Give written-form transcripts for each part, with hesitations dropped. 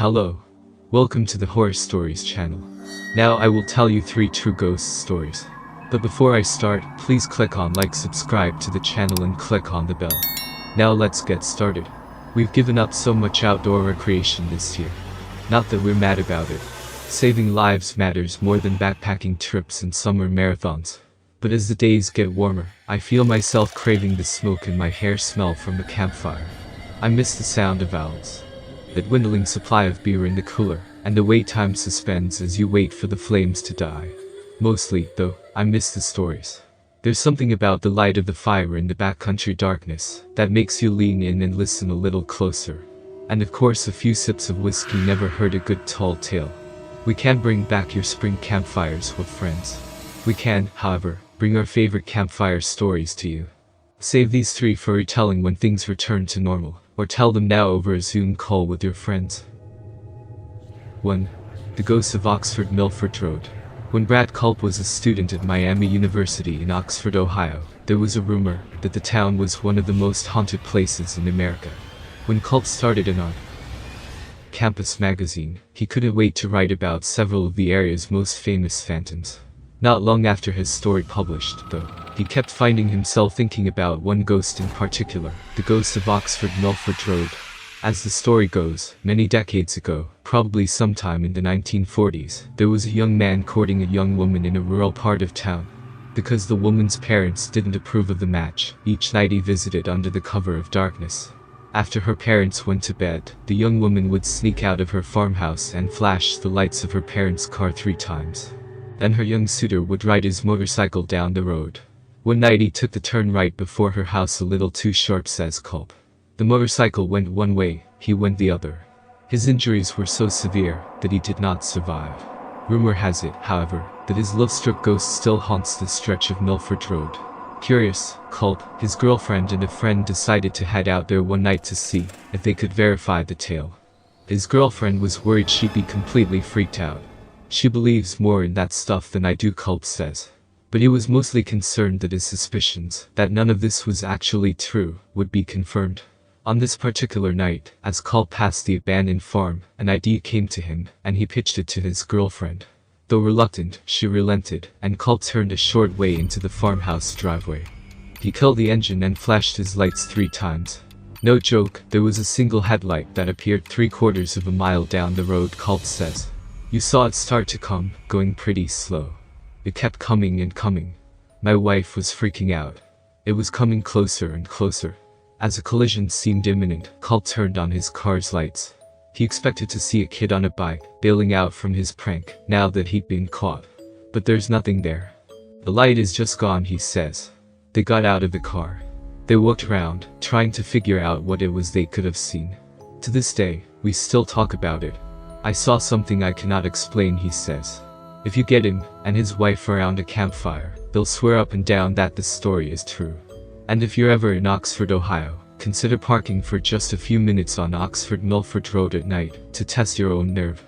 Hello. Welcome to the Horror Stories channel. Now I will tell you 3 true ghost stories. But before I start, please click on like, subscribe to the channel and click on the bell. Now let's get started. We've given up so much outdoor recreation this year. Not that we're mad about it. Saving lives matters more than backpacking trips and summer marathons. But as the days get warmer, I feel myself craving the smoke and my hair smell from the campfire. I miss the sound of owls, the dwindling supply of beer in the cooler, and the wait time suspends as you wait for the flames to die. Mostly, though, I miss the stories. There's something about the light of the fire in the backcountry darkness that makes you lean in and listen a little closer. And of course, a few sips of whiskey never hurt a good tall tale. We can't bring back your spring campfires with friends. We can, however, bring our favorite campfire stories to you. Save these 3 for retelling when things return to normal, or tell them now over a Zoom call with your friends. 1. The Ghost of Oxford Milford Road. When Brad Culp was a student at Miami University in Oxford, Ohio, there was a rumor that the town was one of the most haunted places in America. When Culp started an on-campus magazine, he couldn't wait to write about several of the area's most famous phantoms. Not long after his story published, though, he kept finding himself thinking about one ghost in particular, the ghost of Oxford Milford Road. As the story goes, many decades ago, probably sometime in the 1940s, there was a young man courting a young woman in a rural part of town. Because the woman's parents didn't approve of the match, each night he visited under the cover of darkness. After her parents went to bed, the young woman would sneak out of her farmhouse and flash the lights of her parents' car 3 times. Then her young suitor would ride his motorcycle down the road. One night he took the turn right before her house a little too sharp, says Culp. The motorcycle went one way, he went the other. His injuries were so severe that he did not survive. Rumor has it, however, that his love-struck ghost still haunts this stretch of Milford Road. Curious, Culp, his girlfriend and a friend decided to head out there one night to see if they could verify the tale. His girlfriend was worried she'd be completely freaked out. She believes more in that stuff than I do, Culp says. But he was mostly concerned that his suspicions, that none of this was actually true, would be confirmed. On this particular night, as Culp passed the abandoned farm, an idea came to him, and he pitched it to his girlfriend. Though reluctant, she relented, and Culp turned a short way into the farmhouse driveway. He killed the engine and flashed his lights 3 times. No joke, there was a single headlight that appeared 3/4 of a mile down the road, Culp says. You saw it start to come, going pretty slow. It kept coming and coming. My wife was freaking out. It was coming closer and closer. As a collision seemed imminent, Culp turned on his car's lights. He expected to see a kid on a bike, bailing out from his prank, now that he'd been caught. But there's nothing there. The light is just gone, he says. They got out of the car. They walked around, trying to figure out what it was they could have seen. To this day, we still talk about it. I saw something I cannot explain, he says. If you get him and his wife around a campfire, they'll swear up and down that the story is true. And if you're ever in Oxford, Ohio, consider parking for just a few minutes on Oxford Milford Road at night to test your own nerve.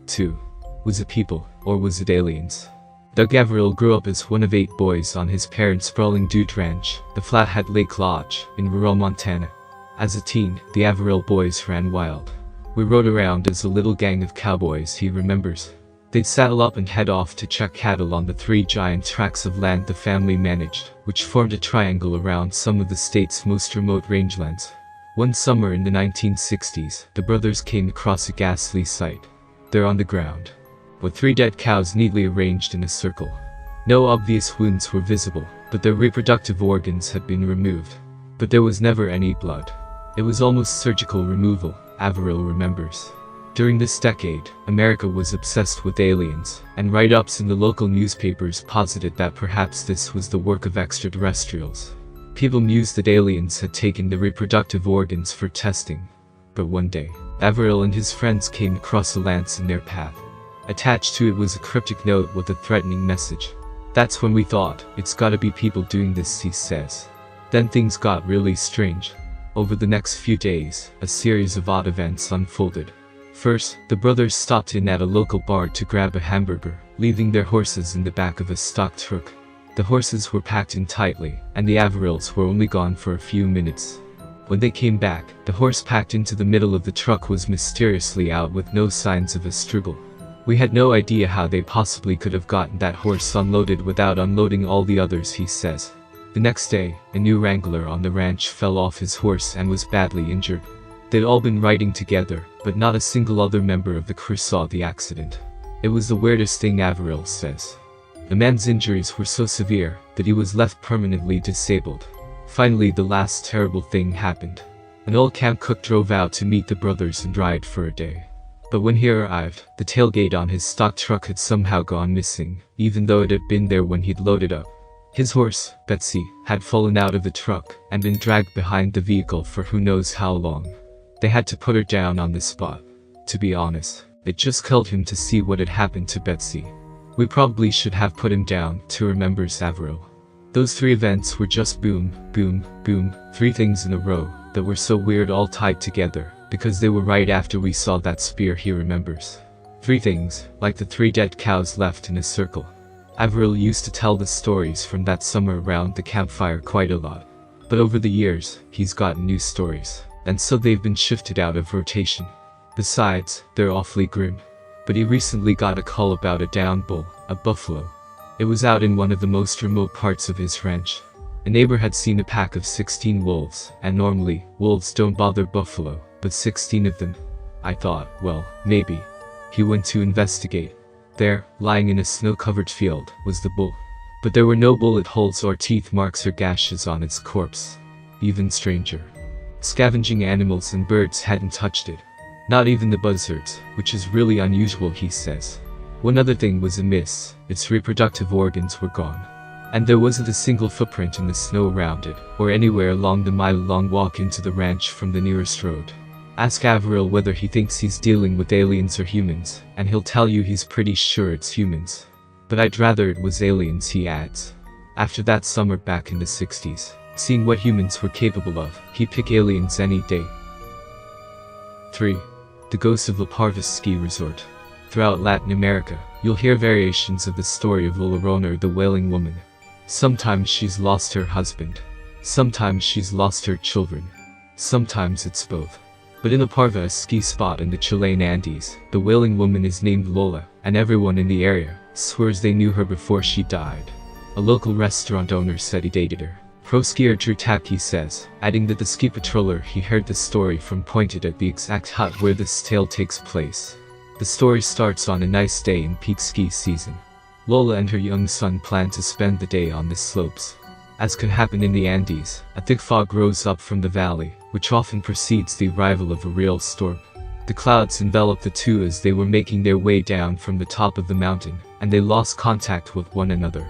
2. Was it people, or was it aliens? Doug Averill grew up as one of 8 boys on his parents' sprawling dude ranch, the Flathead Lake Lodge, in rural Montana. As a teen, the Averill boys ran wild. We rode around as a little gang of cowboys, he remembers. They'd saddle up and head off to check cattle on the 3 giant tracts of land the family managed, which formed a triangle around some of the state's most remote rangelands. One summer in the 1960s, the brothers came across a ghastly sight. They're on the ground, with 3 dead cows neatly arranged in a circle. No obvious wounds were visible, but their reproductive organs had been removed. But there was never any blood. It was almost surgical removal, Averill remembers. During this decade, America was obsessed with aliens, and write-ups in the local newspapers posited that perhaps this was the work of extraterrestrials. People mused that aliens had taken the reproductive organs for testing. But one day, Averill and his friends came across a lance in their path. Attached to it was a cryptic note with a threatening message. That's when we thought, it's gotta be people doing this, he says. Then things got really strange. Over the next few days, a series of odd events unfolded. First, the brothers stopped in at a local bar to grab a hamburger, leaving their horses in the back of a stock truck. The horses were packed in tightly, and the Averills were only gone for a few minutes. When they came back, the horse packed into the middle of the truck was mysteriously out with no signs of a struggle. We had no idea how they possibly could have gotten that horse unloaded without unloading all the others, he says. The next day, a new wrangler on the ranch fell off his horse and was badly injured. They'd all been riding together, but not a single other member of the crew saw the accident. It was the weirdest thing, Averill says. The man's injuries were so severe that he was left permanently disabled. Finally, the last terrible thing happened. An old camp cook drove out to meet the brothers and ride for a day. But when he arrived, the tailgate on his stock truck had somehow gone missing, even though it had been there when he'd loaded up. His horse, Betsy, had fallen out of the truck and been dragged behind the vehicle for who knows how long. They had to put her down on the spot. To be honest, it just killed him to see what had happened to Betsy. We probably should have put him down, too, remembers Averill. Those 3 events were just boom, boom, boom, 3 things in a row that were so weird, all tied together, because they were right after we saw that spear, he remembers. 3 things, like the 3 dead cows left in a circle. Averill used to tell the stories from that summer around the campfire quite a lot. But over the years, he's gotten new stories, and so they've been shifted out of rotation. Besides, they're awfully grim. But he recently got a call about a downed bull, a buffalo. It was out in one of the most remote parts of his ranch. A neighbor had seen a pack of 16 wolves, and normally, wolves don't bother buffalo, but 16 of them. I thought, well, maybe. He went to investigate. There, lying in a snow-covered field, was the bull. But there were no bullet holes or teeth marks or gashes on its corpse. Even stranger. Scavenging animals and birds hadn't touched it. Not even the buzzards, which is really unusual, he says. One other thing was amiss: its reproductive organs were gone. And there wasn't a single footprint in the snow around it, or anywhere along the mile-long walk into the ranch from the nearest road. Ask Averill whether he thinks he's dealing with aliens or humans, and he'll tell you he's pretty sure it's humans. But I'd rather it was aliens, he adds. After that summer back in the 60s, seeing what humans were capable of, he'd pick aliens any day. 3. The Ghost of La Parva Ski Resort. Throughout Latin America, you'll hear variations of the story of La Llorona, the wailing woman. Sometimes she's lost her husband. Sometimes she's lost her children. Sometimes it's both. But in La Parva, a ski spot in the Chilean Andes, the wailing woman is named Lola, and everyone in the area swears they knew her before she died. A local restaurant owner said he dated her. Pro skier Drew Tapke says, adding that the ski patroller he heard the story from pointed at the exact hut where this tale takes place. The story starts on a nice day in peak ski season. Lola and her young son plan to spend the day on the slopes. As can happen in the Andes, a thick fog rose up from the valley, which often precedes the arrival of a real storm. The clouds enveloped the two as they were making their way down from the top of the mountain, and they lost contact with one another.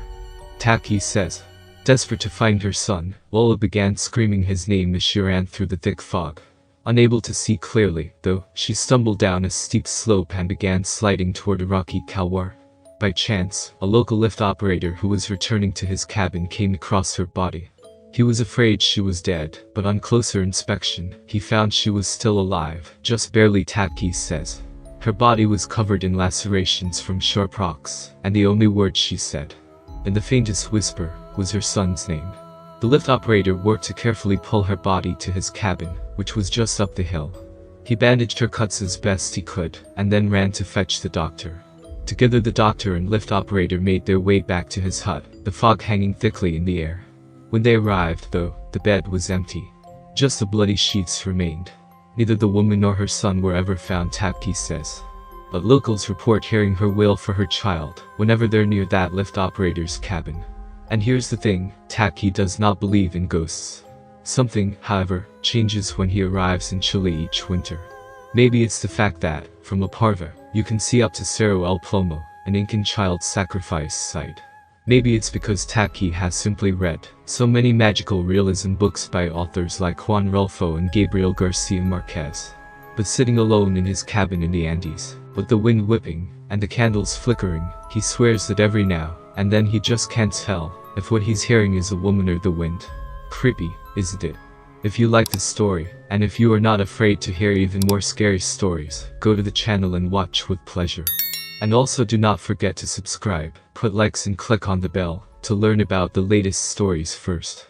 Tapke says, desperate to find her son, Lola began screaming his name as she ran through the thick fog. Unable to see clearly, though, she stumbled down a steep slope and began sliding toward a rocky couloir. By chance, a local lift operator who was returning to his cabin came across her body. He was afraid she was dead, but on closer inspection, he found she was still alive, just barely, Tapke says. Her body was covered in lacerations from sharp rocks, and the only word she said, in the faintest whisper, was her son's name. The lift operator worked to carefully pull her body to his cabin, which was just up the hill. He bandaged her cuts as best he could, and then ran to fetch the doctor. Together the doctor and lift operator made their way back to his hut, the fog hanging thickly in the air. When they arrived, though, the bed was empty. Just the bloody sheets remained. Neither the woman nor her son were ever found, Tapke says. But locals report hearing her wail for her child whenever they're near that lift operator's cabin. And here's the thing, Tapke does not believe in ghosts. Something, however, changes when he arrives in Chile each winter. Maybe it's the fact that, from La Parva, you can see up to Cerro El Plomo, an Incan child sacrifice site. Maybe it's because Tapke has simply read so many magical realism books by authors like Juan Rulfo and Gabriel Garcia Marquez. But sitting alone in his cabin in the Andes, with the wind whipping and the candles flickering, he swears that every now and then he just can't tell if what he's hearing is a woman or the wind. Creepy, isn't it? If you like this story, and if you are not afraid to hear even more scary stories, go to the channel and watch with pleasure. And also do not forget to subscribe, put likes and click on the bell to learn about the latest stories first.